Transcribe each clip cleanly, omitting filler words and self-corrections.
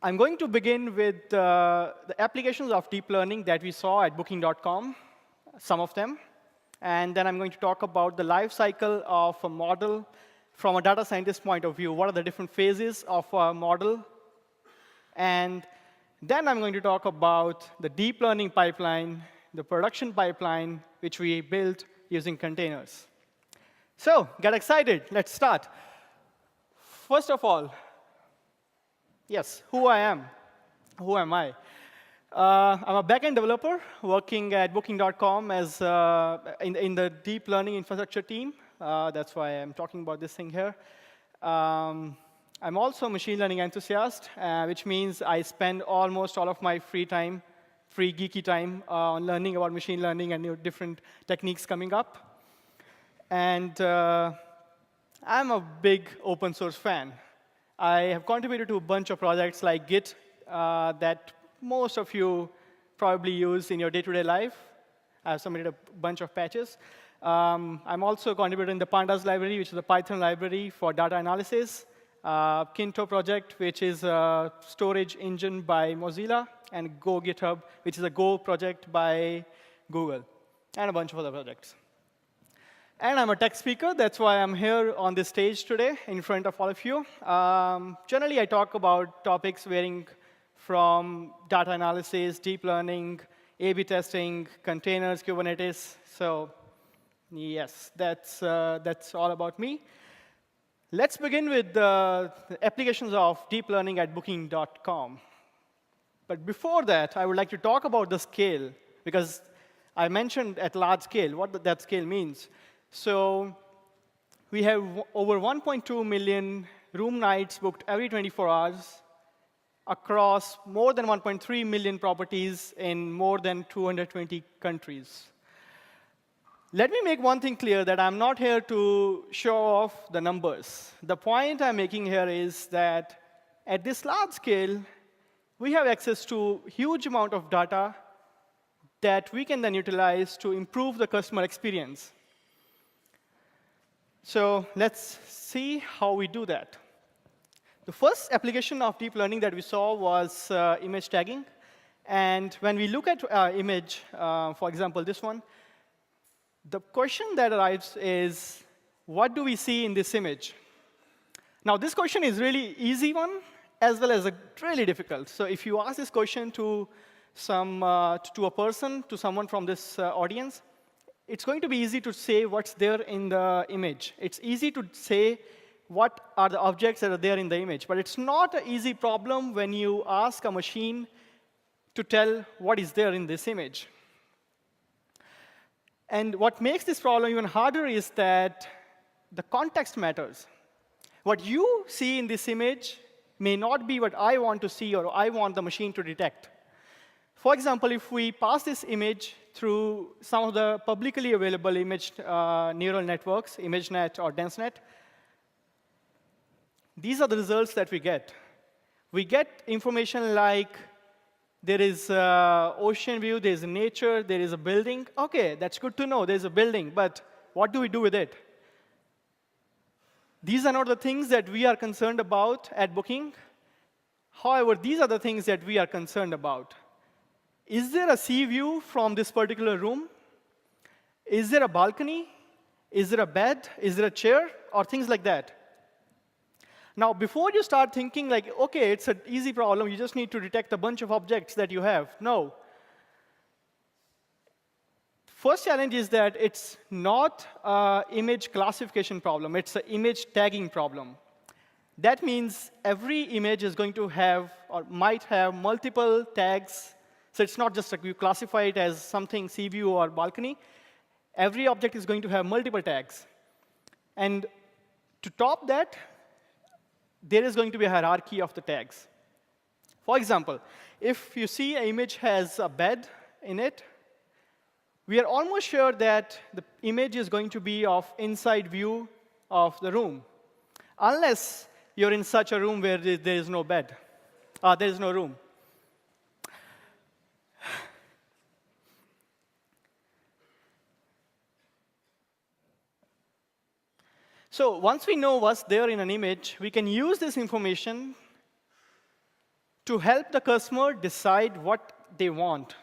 I'm going to begin with the applications of deep learning that we saw at Booking.com, some of them. And then I'm going to talk about the life cycle of a model from a data scientist point of view. What are the different phases of a model? And then I'm going to talk about the deep learning pipeline, the production pipeline, which we built using containers. So get excited. Let's start. First of all, yes, who I am. Who am I? I'm a backend developer working at Booking.com as in the deep learning infrastructure team. That's why I'm talking about this thing here. I'm also a machine learning enthusiast, which means I spend almost all of my free time, free geeky time, on learning about machine learning and new different techniques coming up. And I'm a big open source fan. I have contributed to a bunch of projects like Git that most of you probably use in your day-to-day life. I've submitted a bunch of patches. I'm also contributing the Pandas library, which is a Python library for data analysis. Kinto project, which is a storage engine by Mozilla. And Go GitHub, which is a Go project by Google. And a bunch of other projects. And I'm a tech speaker. That's why I'm here on this stage today in front of all of you. Generally, I talk about topics varying from data analysis, deep learning, A/B testing, containers, Kubernetes. So yes, that's all about me. Let's begin with the applications of deep learning at Booking.com. But before that, I would like to talk about the scale, because I mentioned at large scale what that scale means. So we have over 1.2 million room nights booked every 24 hours across more than 1.3 million properties in more than 220 countries. Let me make one thing clear, that I'm not here to show off the numbers. The point I'm making here is that at this large scale, we have access to a huge amount of data that we can then utilize to improve the customer experience. So let's see how we do that. The first application of deep learning that we saw was image tagging. And when we look at image, for example, this one, the question that arises is, what do we see in this image? Now, this question is really easy one, as well as a really difficult. So if you ask this question to a person, to someone from this audience, it's going to be easy to say what's there in the image. It's easy to say what are the objects that are there in the image. But it's not an easy problem when you ask a machine to tell what is there in this image. And what makes this problem even harder is that the context matters. What you see in this image may not be what I want to see or I want the machine to detect. For example, if we pass this image through some of the publicly available image neural networks, ImageNet or DenseNet, these are the results that we get. We get information like there is ocean view, there is nature, there is a building. OK, that's good to know. There's a building. But what do we do with it? These are not the things that we are concerned about at Booking. However, these are the things that we are concerned about. Is there a sea view from this particular room? Is there a balcony? Is there a bed? Is there a chair? Or things like that. Now, before you start thinking like, OK, it's an easy problem. You just need to detect a bunch of objects that you have. No. First challenge is that it's not an image classification problem. It's an image tagging problem. That means every image is going to have or might have multiple tags. So it's not just like you classify it as something sea view or balcony. Every object is going to have multiple tags. And to top that, there is going to be a hierarchy of the tags. For example, if you see an image has a bed in it, we are almost sure that the image is going to be of inside view of the room, unless you're in such a room where there is no bed, there is no room. So once we know what's there in an image, we can use this information to help the customer decide what they want.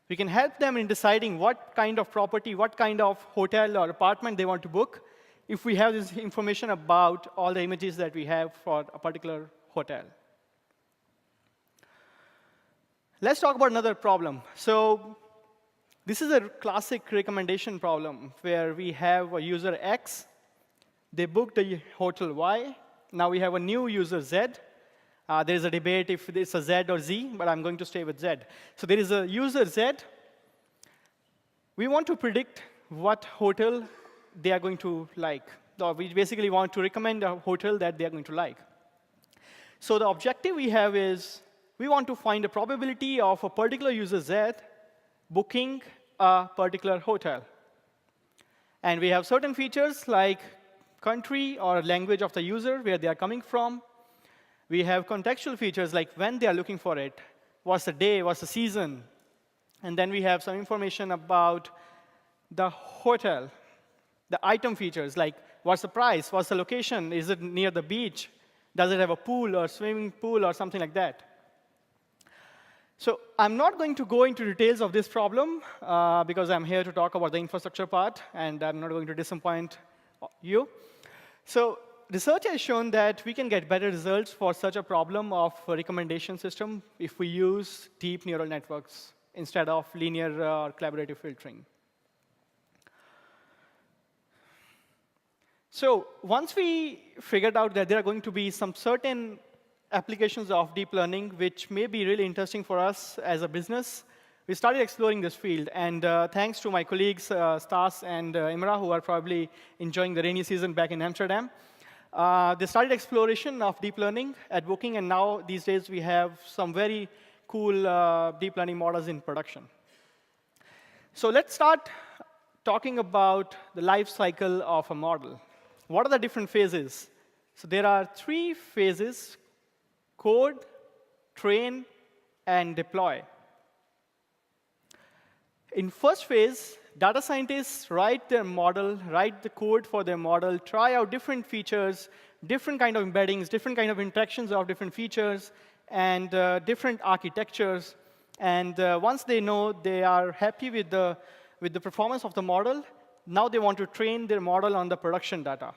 We can help them in deciding what kind of property, what kind of hotel or apartment they want to book if we have this information about all the images that we have for a particular hotel. Let's talk about another problem. So this is a classic recommendation problem where we have a user X. They booked the hotel Y. Now we have a new user Z. There is a debate if it's a Z or Z, but I'm going to stay with Z. So there is a user Z. We want to predict what hotel they are going to like. So we basically want to recommend a hotel that they are going to like. So the objective we have is we want to find a probability of a particular user Z booking a particular hotel. And we have certain features like country or language of the user, where they are coming from. We have contextual features like when they are looking for it, what's the day, what's the season. And then we have some information about the hotel, the item features like what's the price, what's the location, is it near the beach, does it have a pool or swimming pool or something like that. So I'm not going to go into details of this problem because I'm here to talk about the infrastructure part, and I'm not going to disappoint you. So research has shown that we can get better results for such a problem of a recommendation system if we use deep neural networks instead of linear or collaborative filtering. So once we figured out that there are going to be some certain applications of deep learning which may be really interesting for us as a business, we started exploring this field. And thanks to my colleagues, Stas and Imra, who are probably enjoying the rainy season back in Amsterdam, they started exploration of deep learning at Booking. And now, these days, we have some very cool deep learning models in production. So let's start talking about the life cycle of a model. What are the different phases? So there are 3 phases: code, train, and deploy. In first phase, data scientists write their model, write the code for their model, try out different features, different kind of embeddings, different kind of interactions of different features, and different architectures. And once they know they are happy with the performance of the model, now they want to train their model on the production data.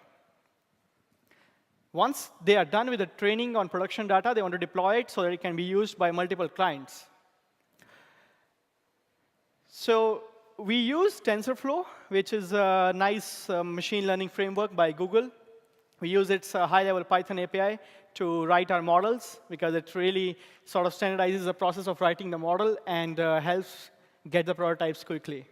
Once they are done with the training on production data, they want to deploy it so that it can be used by multiple clients. So we use TensorFlow, which is a nice machine learning framework by Google. We use its high-level Python API to write our models, because it really sort of standardizes the process of writing the model and helps get the prototypes quickly.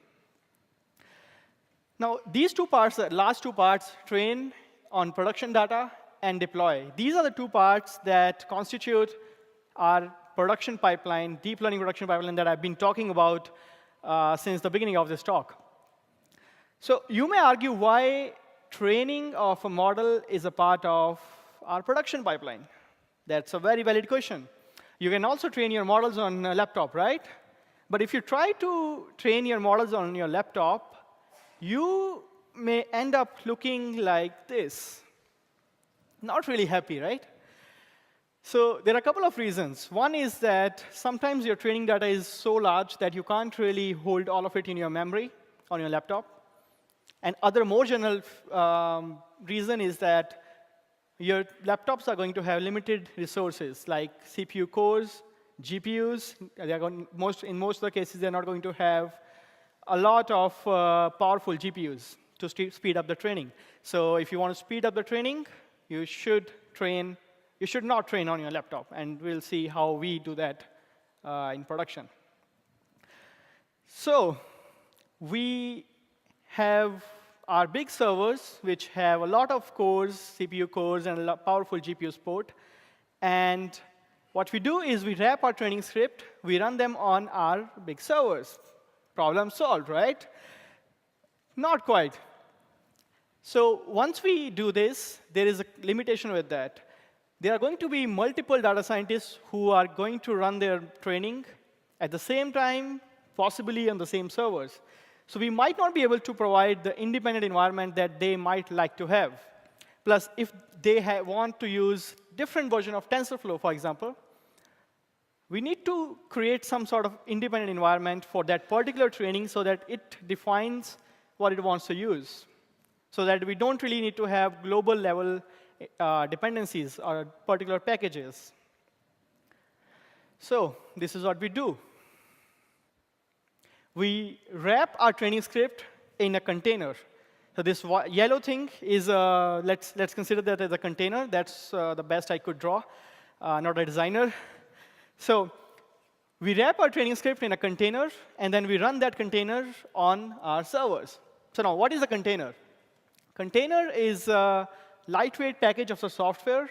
Now, these 2 parts, the last 2 parts, train on production data and deploy. These are the 2 parts that constitute our production pipeline, deep learning production pipeline that I've been talking about since the beginning of this talk. So you may argue why training of a model is a part of our production pipeline. That's a very valid question. You can also train your models on a laptop, right? But if you try to train your models on your laptop, you may end up looking like this. Not really happy, right? So there are a couple of reasons. One is that sometimes your training data is so large that you can't really hold all of it in your memory on your laptop. And other more general reason is that your laptops are going to have limited resources, like CPU cores, GPUs. In most of the cases, they're not going to have a lot of powerful GPUs to speed up the training. So if you want to speed up the training, you should not train on your laptop. And we'll see how we do that in production. So we have our big servers, which have a lot of cores, CPU cores, and a powerful GPU support. And what we do is we wrap our training script. We run them on our big servers. Problem solved, right? Not quite. So once we do this, there is a limitation with that. There are going to be multiple data scientists who are going to run their training at the same time, possibly on the same servers. So we might not be able to provide the independent environment that they might like to have. Plus, if they want to use different version of TensorFlow, for example, We need to create some sort of independent environment for that particular training so that it defines what it wants to use, so that we don't really need to have global level dependencies or particular packages. So this is what we do. We wrap our training script in a container. So this yellow thing is, let's consider that as a container. That's the best I could draw, not a designer. So we wrap our training script in a container, and then we run that container on our servers. So now, what is a container? Container is a lightweight package of the software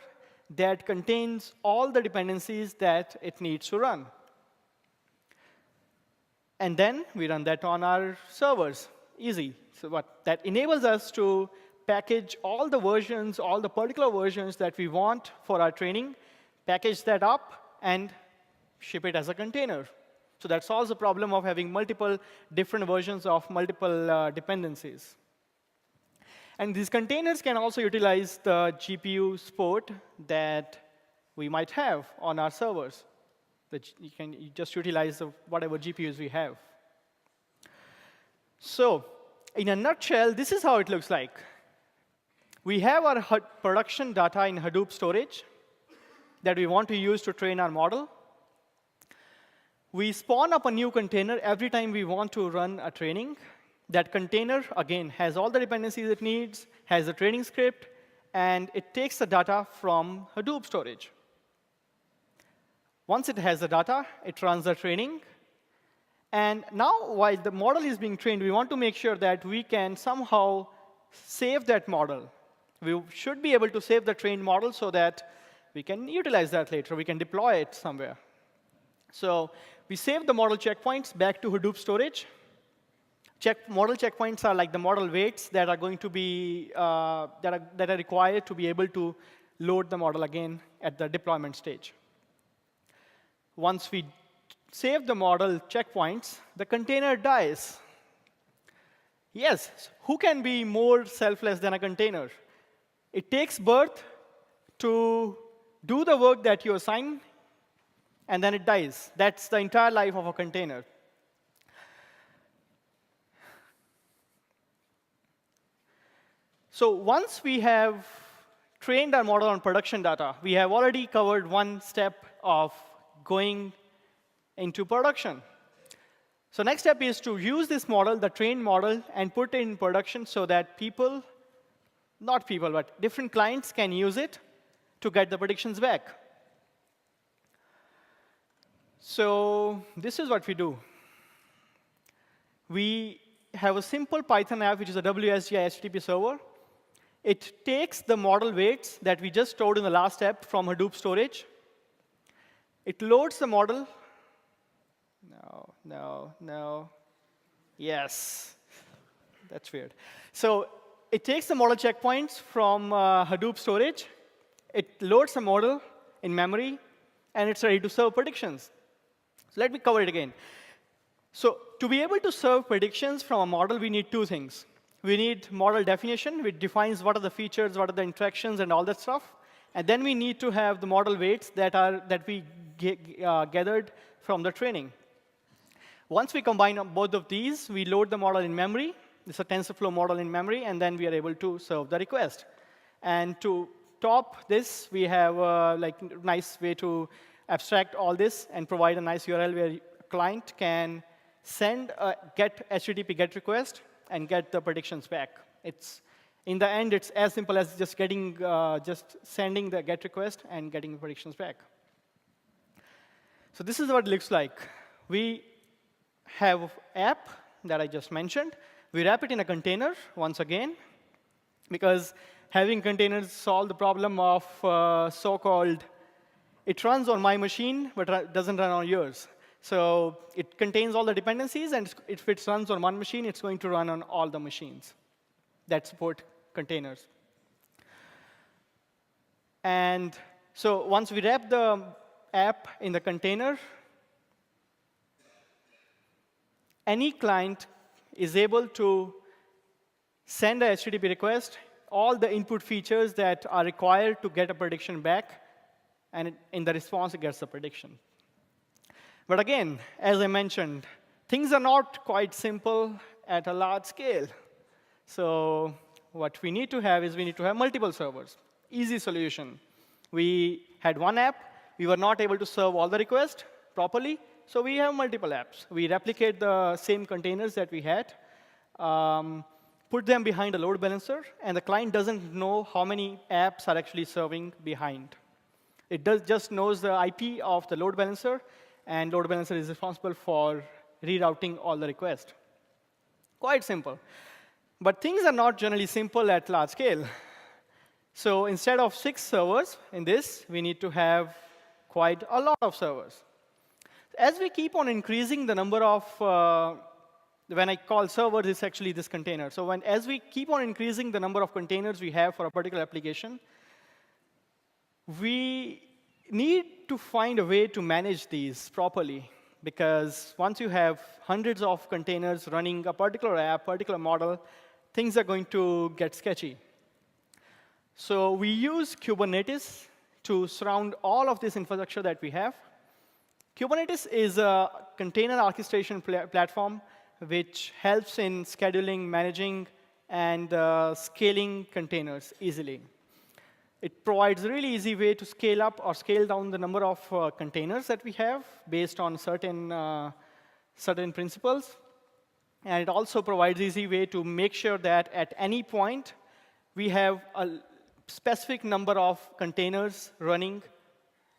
that contains all the dependencies that it needs to run. And then we run that on our servers. Easy. So what that enables us to package all the versions, all the particular versions that we want for our training, package that up, and ship it as a container. So that solves the problem of having multiple different versions of multiple dependencies. And these containers can also utilize the GPU support that we might have on our servers. You can just utilize whatever GPUs we have. So in a nutshell, this is how it looks like. We have our production data in Hadoop storage that we want to use to train our model. We spawn up a new container every time we want to run a training. That container, again, has all the dependencies it needs, has a training script, and it takes the data from Hadoop storage. Once it has the data, it runs the training. And now, while the model is being trained, we want to make sure that we can somehow save that model. We should be able to save the trained model so that we can utilize that later. We can deploy it somewhere. So we save the model checkpoints back to Hadoop storage. Model checkpoints are like the model weights that are going to be that are required to be able to load the model again at the deployment stage. Once we save the model checkpoints, the container dies. Yes, who can be more selfless than a container? It takes birth to do the work that you assign, and then it dies. That's the entire life of a container. So once we have trained our model on production data, we have already covered one step of going into production. So next step is to use this model, the trained model, and put it in production so that people, not people, but different clients can use it to get the predictions back. So this is what we do. We have a simple Python app, which is a WSGI HTTP server. It takes the model weights that we just stored in the last step from Hadoop storage. It loads the model. No. Yes. That's weird. So it takes the model checkpoints from Hadoop storage. It loads the model in memory, and it's ready to serve predictions. So let me cover it again. So to be able to serve predictions from a model, we need two things. We need model definition, which defines what are the features, what are the interactions, and all that stuff. And then we need to have the model weights that we gathered from the training. Once we combine both of these, we load the model in memory. It's a TensorFlow model in memory, and then we are able to serve the request. And to top this, we have a nice way to abstract all this and provide a nice URL where a client can send a HTTP GET request and get the predictions back. In the end, it's as simple as just sending the GET request and getting the predictions back. So this is what it looks like. We have an app that I just mentioned. We wrap it in a container once again, because having containers solve the problem of so-called, it runs on my machine, but doesn't run on yours. So it contains all the dependencies, and if it runs on one machine, it's going to run on all the machines that support containers. And so once we wrap the app in the container, any client is able to send a HTTP request, all the input features that are required to get a prediction back, and in the response, it gets the prediction. But again, as I mentioned, things are not quite simple at a large scale. So what we need to have is we need to have multiple servers. Easy solution. We had one app. We were not able to serve all the requests properly, so we have multiple apps. We replicate the same containers that we had, put them behind a load balancer, and the client doesn't know how many apps are actually serving behind. It just knows the IP of the load balancer, and load balancer is responsible for rerouting all the requests. Quite simple. But things are not generally simple at large scale. So instead of 6 servers in this, we need to have quite a lot of servers. As we keep on increasing the number of, when I call servers, it's actually this container. So as we keep on increasing the number of containers we have for a particular application, we need to find a way to manage these properly. Because once you have hundreds of containers running a particular app, particular model, things are going to get sketchy. So we use Kubernetes to surround all of this infrastructure that we have. Kubernetes is a container orchestration platform which helps in scheduling, managing, and scaling containers easily. It provides a really easy way to scale up or scale down the number of containers that we have based on certain principles. And it also provides an easy way to make sure that at any point, we have a specific number of containers running.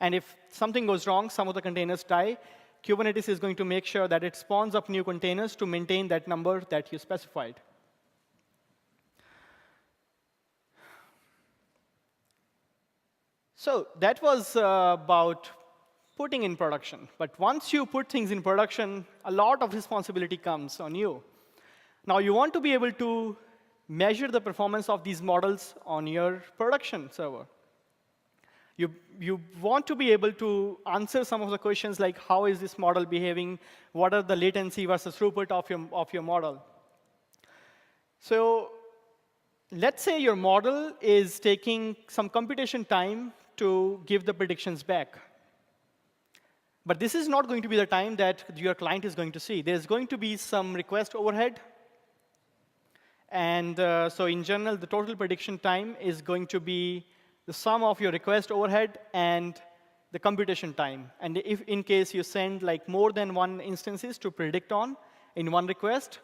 And if something goes wrong, some of the containers die, Kubernetes is going to make sure that it spawns up new containers to maintain that number that you specified. So that was about putting in production. But once you put things in production, a lot of responsibility comes on you. Now, you want to be able to measure the performance of these models on your production server. You want to be able to answer some of the questions like, how is this model behaving? What are the latency versus throughput of your model? So let's say your model is taking some computation time to give the predictions back. But this is not going to be the time that your client is going to see. There's going to be some request overhead. And so in general, the total prediction time is going to be the sum of your request overhead and the computation time. And if in case you send like more than one instances to predict on in one request,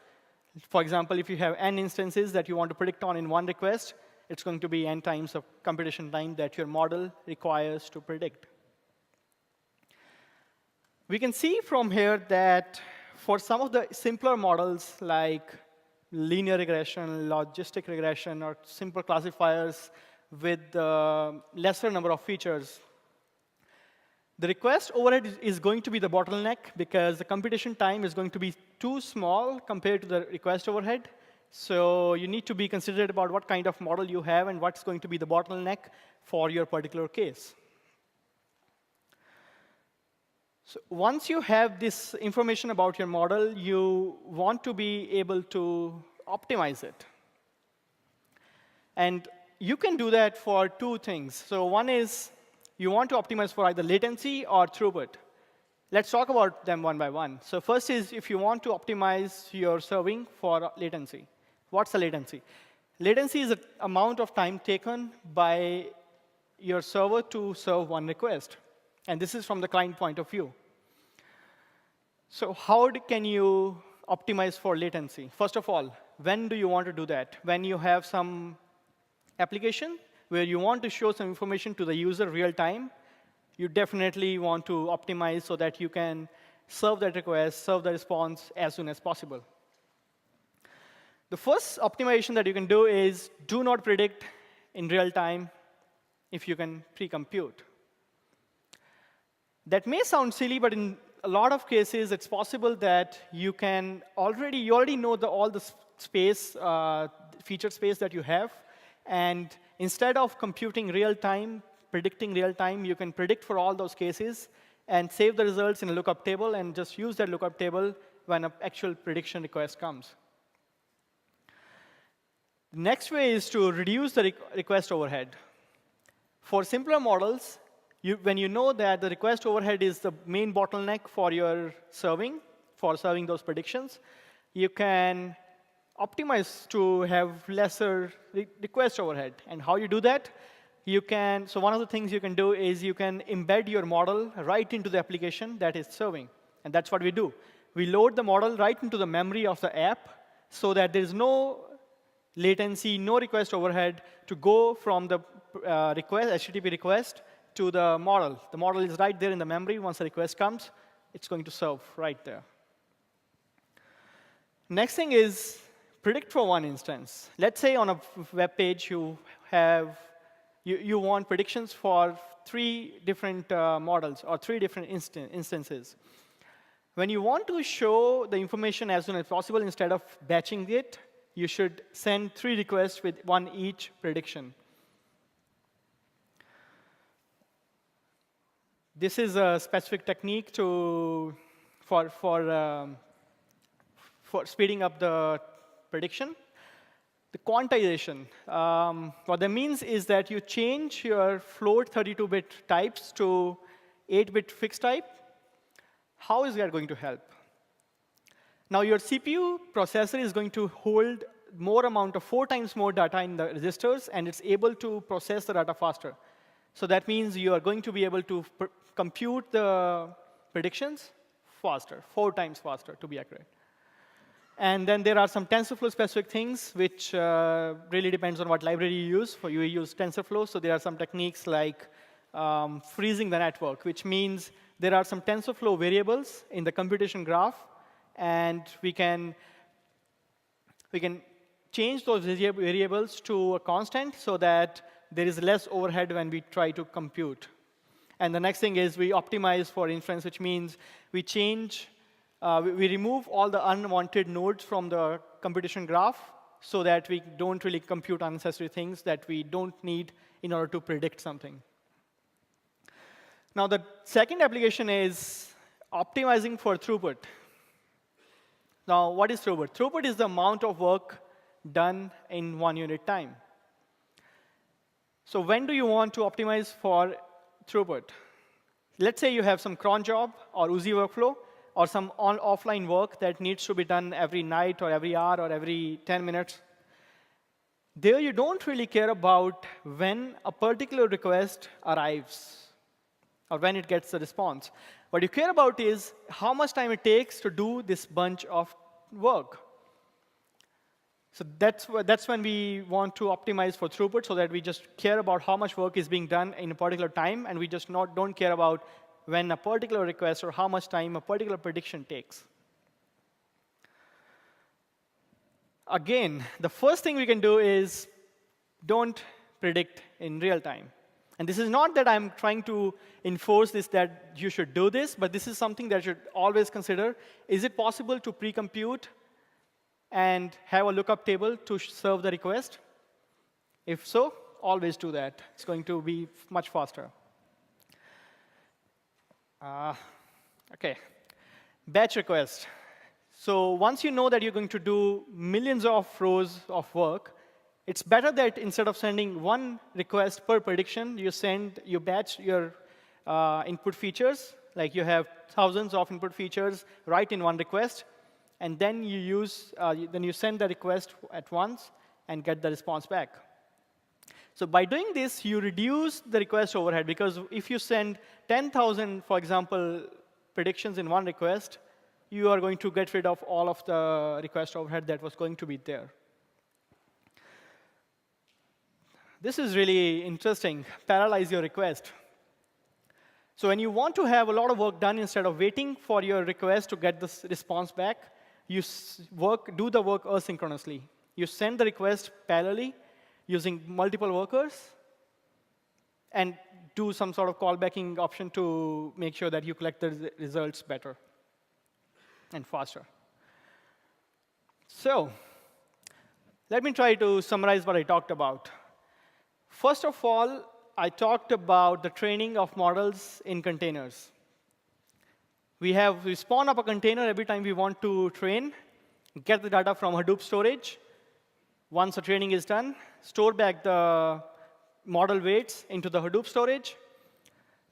for example, if you have n instances that you want to predict on in one request, it's going to be n times of computation time that your model requires to predict. We can see from here that for some of the simpler models like linear regression, logistic regression, or simple classifiers with lesser number of features, the request overhead is going to be the bottleneck because the computation time is going to be too small compared to the request overhead. So you need to be considerate about what kind of model you have and what's going to be the bottleneck for your particular case. So once you have this information about your model, you want to be able to optimize it. And you can do that for two things. So one is you want to optimize for either latency or throughput. Let's talk about them one by one. So first is if you want to optimize your serving for latency. What's the latency? Latency is the amount of time taken by your server to serve one request. And this is from the client point of view. So how can you optimize for latency? First of all, when do you want to do that? When you have some application where you want to show some information to the user real time, you definitely want to optimize so that you can serve that request, serve the response as soon as possible. The first optimization that you can do is do not predict in real time if you can pre-compute. That may sound silly, but in a lot of cases, it's possible that you already know all the space, feature space that you have. And instead of computing real time, predicting real time, you can predict for all those cases and save the results in a lookup table and just use that lookup table when an actual prediction request comes. The next way is to reduce the request overhead. For simpler models, When you know that the request overhead is the main bottleneck for serving those predictions, you can optimize to have lesser request overhead. And how you do that? So one of the things you can do is you can embed your model right into the application that is serving. And that's what we do. We load the model right into the memory of the app so that there is no latency, no request overhead to go from the HTTP request to the model. The model is right there in the memory. Once the request comes, it's going to serve right there. Next thing is predict for one instance. Let's say on a web page you want predictions for 3 different models or 3 different instances. When you want to show the information as soon as possible, instead of batching it, you should send 3 requests with 1 each prediction. This is a specific technique for speeding up the prediction. The quantization. What that means is that you change your float 32-bit types to 8-bit fixed type. How is that going to help? Now, your CPU processor is going to hold more amount of 4 times more data in the registers, and it's able to process the data faster. So that means you are going to be able to compute the predictions faster, 4 times faster, to be accurate. And then there are some TensorFlow-specific things, which really depends on what library you use. You use TensorFlow, so there are some techniques like freezing the network, which means there are some TensorFlow variables in the computation graph, and we can change those variables to a constant so that there is less overhead when we try to compute. And the next thing is we optimize for inference, which means we remove all the unwanted nodes from the computation graph so that we don't really compute unnecessary things that we don't need in order to predict something. Now, the second application is optimizing for throughput. Now, what is throughput? Throughput is the amount of work done in 1 unit time. So when do you want to optimize for throughput? Let's say you have some cron job or Uzi workflow or some offline work that needs to be done every night or every hour or every 10 minutes. There you don't really care about when a particular request arrives or when it gets the response. What you care about is how much time it takes to do this bunch of work. So that's when we want to optimize for throughput, so that we just care about how much work is being done in a particular time, and we just don't care about when a particular request or how much time a particular prediction takes. Again, the first thing we can do is don't predict in real time. And this is not that I'm trying to enforce this, that you should do this, but this is something that you should always consider. Is it possible to pre-compute and have a lookup table to serve the request? If so, always do that. It's going to be much faster. OK, batch request. So once you know that you're going to do millions of rows of work, it's better that instead of sending 1 request per prediction, you batch your input features. Like you have thousands of input features right in 1 request. And then you send the request at once and get the response back. So by doing this, you reduce the request overhead, because if you send 10,000, for example, predictions in 1 request, you are going to get rid of all of the request overhead that was going to be there. This is really interesting. Parallelize your request. So when you want to have a lot of work done, instead of waiting for your request to get this response back, you do the work asynchronously. You send the request parallelly using multiple workers and do some sort of callbacking option to make sure that you collect the results better and faster. So let me try to summarize what I talked about. First of all, I talked about the training of models in containers. We spawn up a container every time we want to train, get the data from Hadoop storage. Once the training is done, store back the model weights into the Hadoop storage.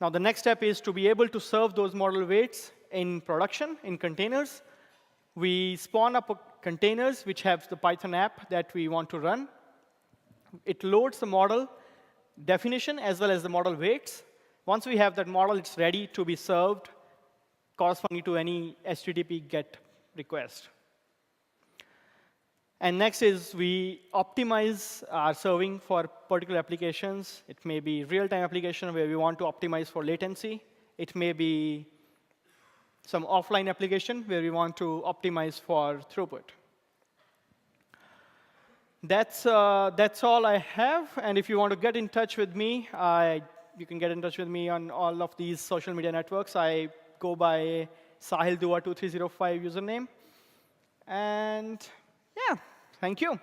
Now, the next step is to be able to serve those model weights in production, in containers. We spawn up containers which have the Python app that we want to run. It loads the model definition as well as the model weights. Once we have that model, it's ready to be served corresponding to any HTTP GET request. And next is we optimize our serving for particular applications. It may be real-time application where we want to optimize for latency. It may be some offline application where we want to optimize for throughput. That's all I have. And if you want to get in touch with me, you can get in touch with me on all of these social media networks. I go by Sahil Dua 2305 username. And yeah, thank you.